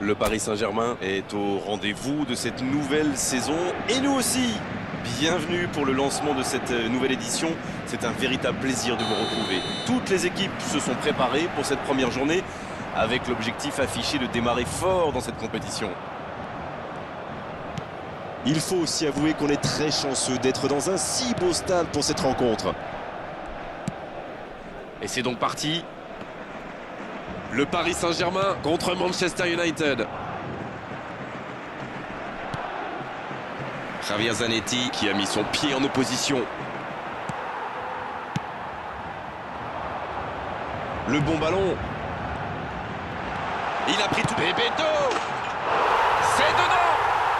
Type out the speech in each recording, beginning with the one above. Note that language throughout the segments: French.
Le Paris Saint-Germain est au rendez-vous de cette nouvelle saison et nous aussi. Bienvenue pour le lancement de cette nouvelle édition. C'est un véritable plaisir de vous retrouver. Toutes les équipes se sont préparées pour cette première journée avec l'objectif affiché de démarrer fort dans cette compétition. Il faut aussi avouer qu'on est très chanceux d'être dans un si beau stade pour cette rencontre. Et c'est donc parti. Le Paris Saint-Germain contre Manchester United. Javier Zanetti qui a mis son pied en opposition. Le bon ballon. Il a pris tout. Bebeto. C'est dedans.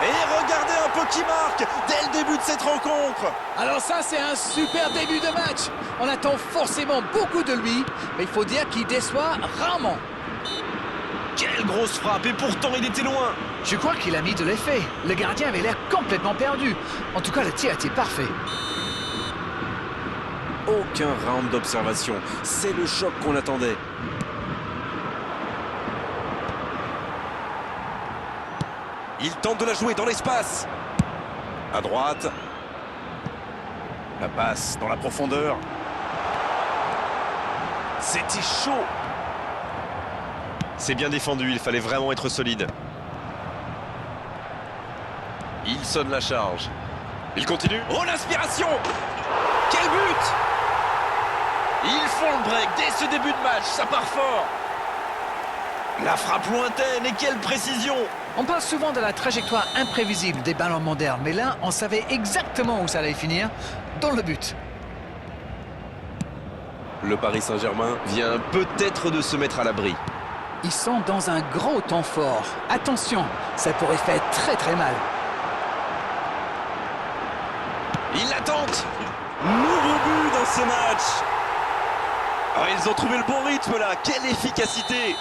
Et regardez un peu qui marque dès le début de cette rencontre. Alors ça, c'est un super début de match. On attend forcément beaucoup de lui, mais il faut dire qu'il déçoit rarement. Quelle grosse frappe, et pourtant il était loin. Je crois qu'il a mis de l'effet. Le gardien avait l'air complètement perdu. En tout cas, le tir était parfait. Aucun round d'observation. C'est le choc qu'on attendait. Il tente de la jouer dans l'espace. À droite. La passe dans la profondeur. C'était chaud. C'est bien défendu, il fallait vraiment être solide. Il sonne la charge. Il continue. Oh, l'inspiration. Quel but. Ils font le break dès ce début de match, ça part fort. La frappe lointaine, et quelle précision. On parle souvent de la trajectoire imprévisible des ballons modernes, mais là, on savait exactement où ça allait finir, dans le but. Le Paris Saint-Germain Vient peut-être de se mettre à l'abri. Ils sont dans un gros temps fort. Attention, ça pourrait faire très très mal. Il la tente. Nouveau but dans ce match. Ah, ils ont trouvé le bon rythme là, quelle efficacité.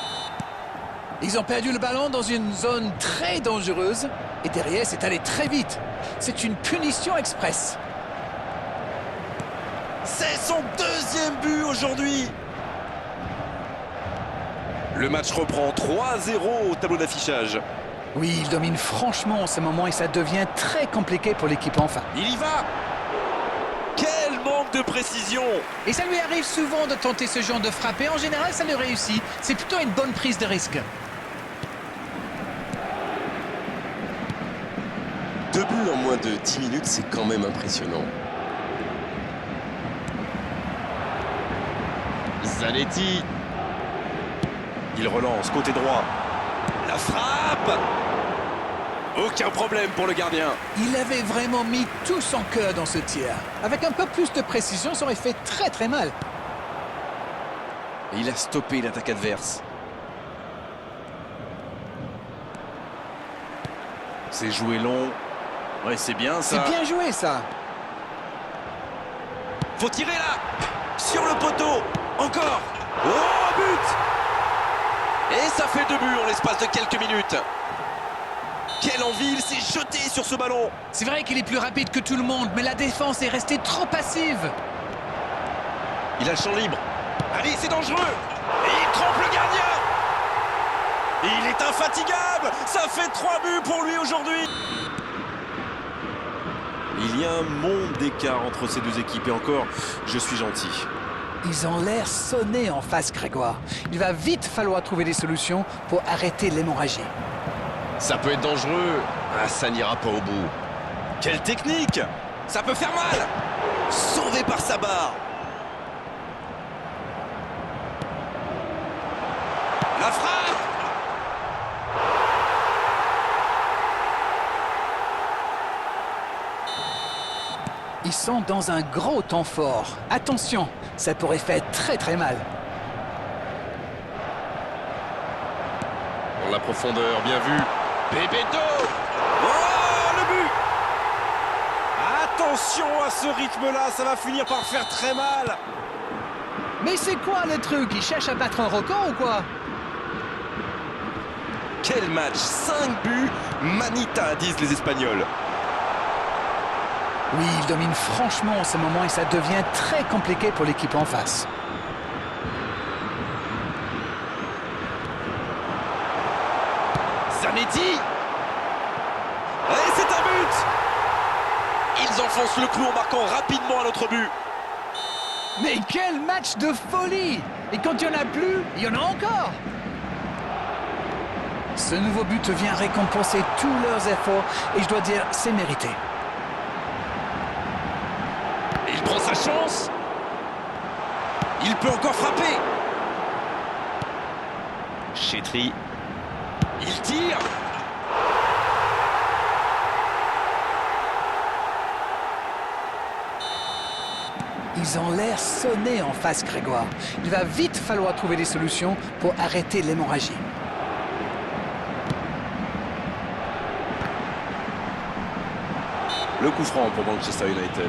Ils ont perdu le ballon dans une zone très dangereuse et derrière, c'est allé très vite. C'est une punition express. C'est son deuxième but aujourd'hui. Le match reprend 3-0 au tableau d'affichage. Oui, il domine franchement en ce moment et ça devient très compliqué pour l'équipe en face. Il y va. Quel manque de précision. Et ça lui arrive souvent de tenter ce genre de frappe et en général, ça lui réussit. C'est plutôt une bonne prise de risque. 2 buts en moins de 10 minutes, c'est quand même impressionnant. Zanetti. Il relance côté droit. La frappe. Aucun problème pour le gardien. Il avait vraiment mis tout son cœur dans ce tir. Avec un peu plus de précision, ça aurait fait très très mal. Et il a stoppé l'attaque adverse. C'est joué long. Ouais, c'est bien ça. C'est bien joué ça. Faut tirer là. Sur le poteau. Encore. Oh, but! Et ça fait 2 buts en l'espace de quelques minutes. Quelle envie, il s'est jeté sur ce ballon. C'est vrai qu'il est plus rapide que tout le monde, mais la défense est restée trop passive. Il a le champ libre. Allez, c'est dangereux. Et il trompe le gardien. Il est infatigable. Ça fait 3 buts pour lui aujourd'hui. Il y a un monde d'écart entre ces deux équipes et encore, je suis gentil. Ils ont l'air sonnés en face, Grégoire. Il va vite falloir trouver des solutions pour arrêter l'hémorragie. Ça peut être dangereux. Ah, ça n'ira pas au bout. Quelle technique. Ça peut faire mal. Sauvé par sa barre. La frappe. Ils sont dans un gros temps fort. Attention, ça pourrait faire très très mal. Dans la profondeur, bien vu. Bebeto. Oh, le but. Attention à ce rythme-là, ça va finir par faire très mal. Mais c'est quoi le truc? Il cherche à battre un record ou quoi? Quel match, 5 buts, Manita, disent les Espagnols. Oui, il domine franchement en ce moment et ça devient très compliqué pour l'équipe en face. Zanetti. Et c'est un but! Ils enfoncent le clou en marquant rapidement un autre but. Mais quel match de folie! Et quand il n'y en a plus, il y en a encore! Ce nouveau but vient récompenser tous leurs efforts et je dois dire, c'est mérité. Il prend sa chance. Il peut encore frapper. Chetri. Il tire. Ils ont l'air sonnés en face, Grégoire. Il va vite falloir trouver des solutions pour arrêter l'hémorragie. Le coup franc pour Manchester United.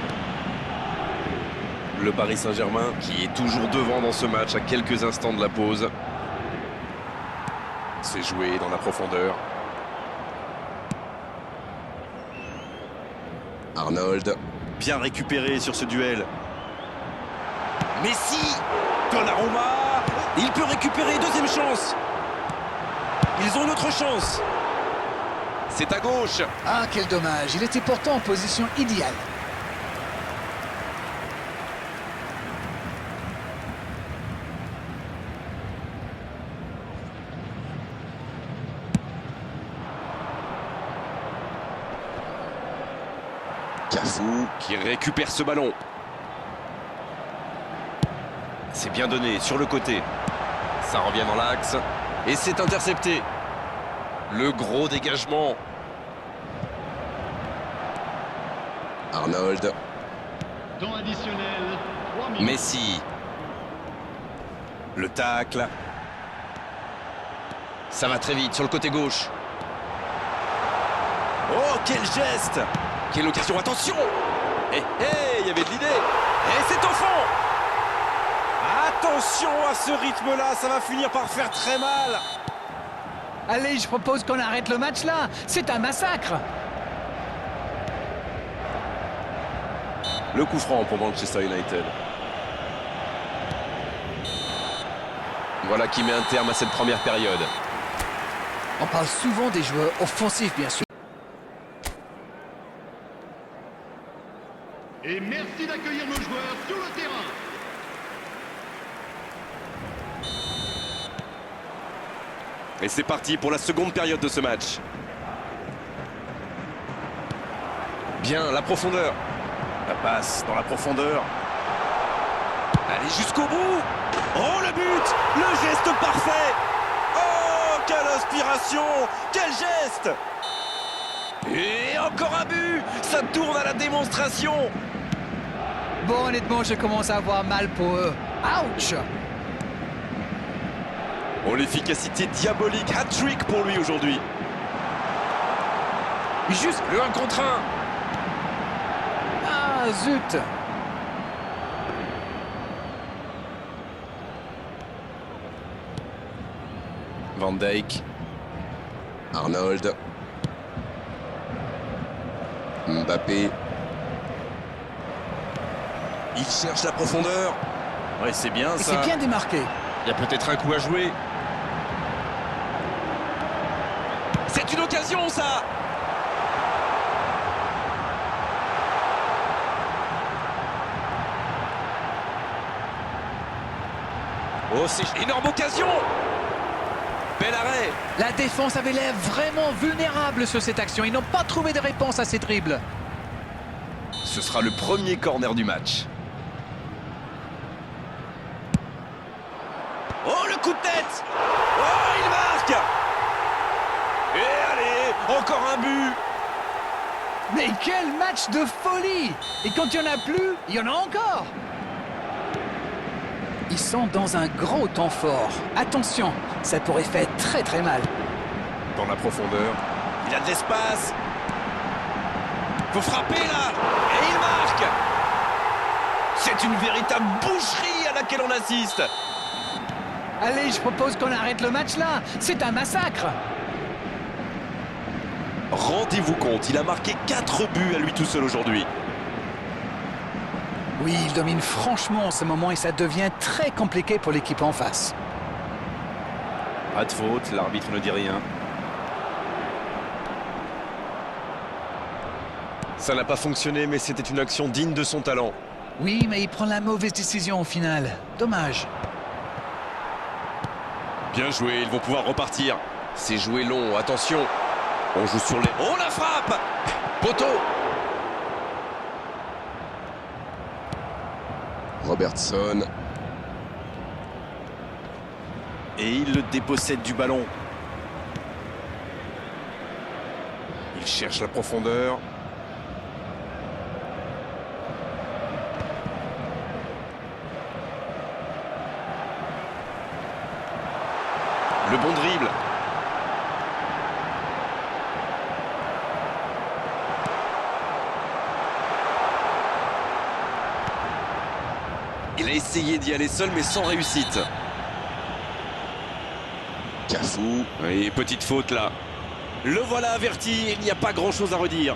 Le Paris Saint-Germain Qui est toujours devant dans ce match à quelques instants de la pause. C'est joué dans la profondeur. Arnold. bien récupéré sur ce duel. Messi. Donnarumma. Il peut récupérer, deuxième chance. Ils ont une autre chance. C'est à gauche. Ah, quel dommage. Il était pourtant en position idéale. Cafou qui récupère ce ballon. C'est bien donné sur le côté. Ça revient dans l'axe. Et c'est intercepté. Le gros dégagement. Arnold. Temps additionnel, 3 minutes. Messi. Le tacle. Ça va très vite sur le côté gauche. Oh, quel geste! Quelle occasion, attention! Il y avait de l'idée. Et c'est au fond! Attention à ce rythme-là, ça va finir par faire très mal. Allez, je propose qu'on arrête le match là. C'est un massacre. Le coup franc pour Manchester United. Voilà qui met un terme à cette première période. On parle souvent des joueurs offensifs, bien sûr. Et merci d'accueillir nos joueurs sur le terrain. Et c'est parti pour la seconde période de ce match. Bien, la profondeur. La passe dans la profondeur. Allez jusqu'au bout. Oh, le but! Le geste parfait! Oh, quelle inspiration! Quel geste! Et encore un but! Ça tourne à la démonstration! Bon, honnêtement, je commence à avoir mal pour eux. Ouch! Oh, l'efficacité diabolique. Hat-trick pour lui aujourd'hui. Juste le 1 contre 1. Ah, zut! Van Dijk. Arnold. Mbappé. Il cherche la profondeur. Ouais, c'est bien Et ça. c'est bien démarqué. Il y a peut-être un coup à jouer. C'est une occasion, ça! Oh, c'est énorme occasion! Bel arrêt! La défense avait l'air vraiment vulnérable sur cette action. Ils n'ont pas trouvé de réponse à ces dribbles. Ce sera le premier corner du match. Oh, le coup de tête! Oh, il marque! Et allez, encore un but! Mais quel match de folie! Et quand il n'y en a plus, il y en a encore! Ils sont dans un gros temps fort. Attention, ça pourrait faire très très mal. Dans la profondeur. Il a de l'espace. Faut frapper là. Et il marque. C'est une véritable boucherie à laquelle on assiste. Allez, je propose qu'on arrête le match là. C'est un massacre. Rendez-vous compte, il a marqué 4 buts à lui tout seul aujourd'hui. Oui, il domine franchement en ce moment et ça devient très compliqué pour l'équipe en face. Pas de faute, l'arbitre ne dit rien. Ça n'a pas fonctionné, mais c'était une action digne de son talent. Oui, mais il prend la mauvaise décision au final. Dommage. Bien joué, ils vont pouvoir repartir. C'est joué long, attention. On joue sur les... Oh, la frappe! Poteau. Robertson. Et il le dépossède du ballon. Il cherche la profondeur. Le bon dribble. Il a essayé d'y aller seul, mais sans réussite. Cafou. Oui, petite faute là. Le voilà averti, il n'y a pas grand-chose à redire.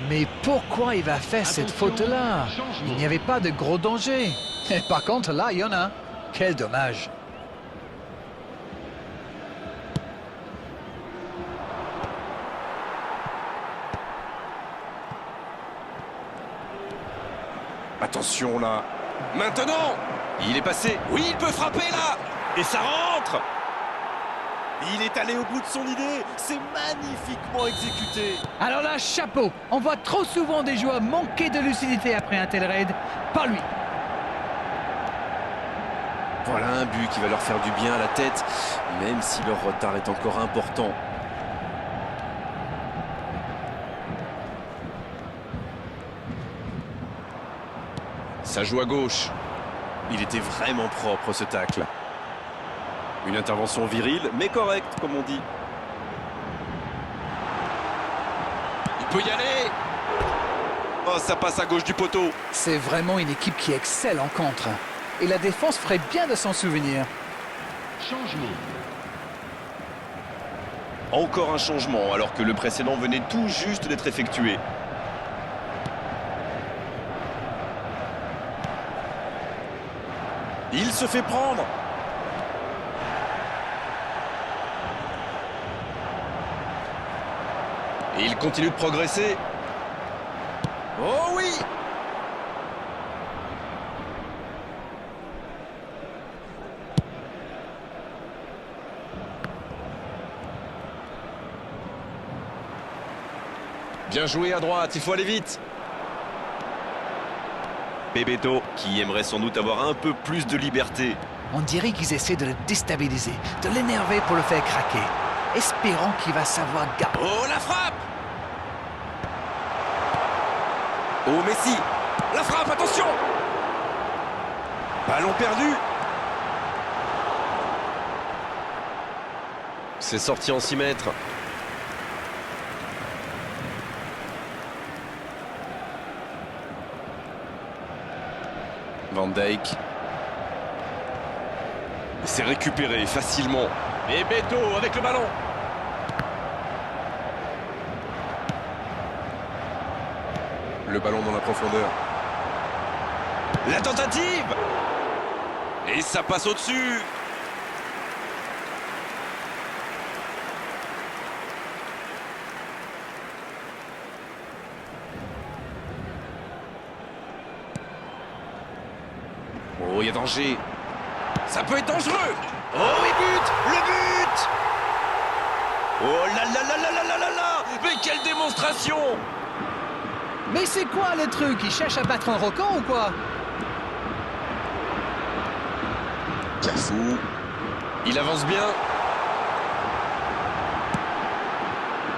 Mais pourquoi il va faire cette faute-là? Il n'y avait pas de gros danger. Et par contre, là, il y en a. Quel dommage. Attention là. Maintenant, il est passé. Oui, il peut frapper là! Et ça rentre! Il est allé au bout de son idée. C'est magnifiquement exécuté. Alors là, chapeau. On voit trop souvent des joueurs manquer de lucidité après un tel raid. Pas lui. Voilà un but qui va leur faire du bien à la tête, même si leur retard est encore important. Ça joue à gauche. Il était vraiment propre ce tacle. Une intervention virile, mais correcte, comme on dit. Il peut y aller! Oh, ça passe à gauche du poteau. C'est vraiment une équipe qui excelle en contre. Et la défense ferait bien de s'en souvenir. Changement. Encore un changement, alors que le précédent venait tout juste d'être effectué. Il se fait prendre. Et il continue de progresser. Oh oui! Bien joué à droite, il faut aller vite. Bebeto, qui aimerait sans doute avoir un peu plus de liberté. On dirait qu'ils essaient de le déstabiliser, de l'énerver pour le faire craquer. Espérons qu'il va savoir garder. Oh, la frappe! Oh, Messi. La frappe, attention! Ballon perdu. C'est sorti en 6 mètres. Van Dijk. C'est récupéré facilement. Et Beto avec le ballon. Le ballon dans la profondeur. La tentative! Et ça passe au-dessus. Oh, il y a danger. Ça peut être dangereux. Oh, oui, but! Le but! Oh là là là là là là là là! Mais quelle démonstration! Mais c'est quoi le truc? Il cherche à battre un record ou quoi? Cafou. Il avance bien.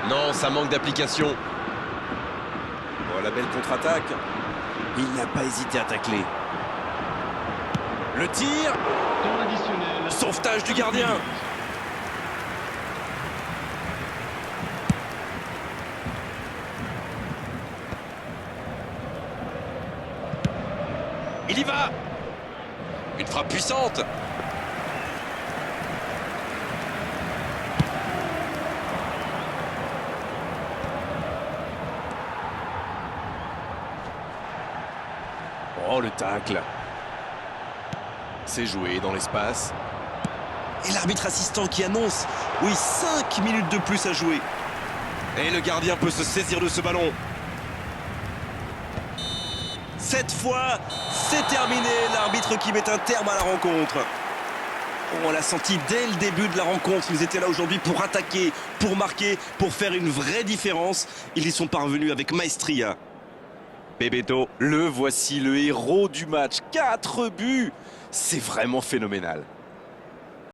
Non, ça manque d'application. Oh, la belle contre-attaque. Il n'a pas hésité à tacler. Le tir! Temps additionnel. Sauvetage du gardien! Il y va! Une frappe puissante! Oh, le tacle. C'est joué dans l'espace. Et l'arbitre assistant qui annonce, oui, 5 minutes de plus à jouer. Et le gardien peut se saisir de ce ballon. Cette fois, c'est terminé. L'arbitre qui met un terme à la rencontre. On l'a senti dès le début de la rencontre. Ils étaient là aujourd'hui pour attaquer, pour marquer, pour faire une vraie différence. Ils y sont parvenus avec maestria. Bebeto, le voici, le héros du match. 4 buts, c'est vraiment phénoménal.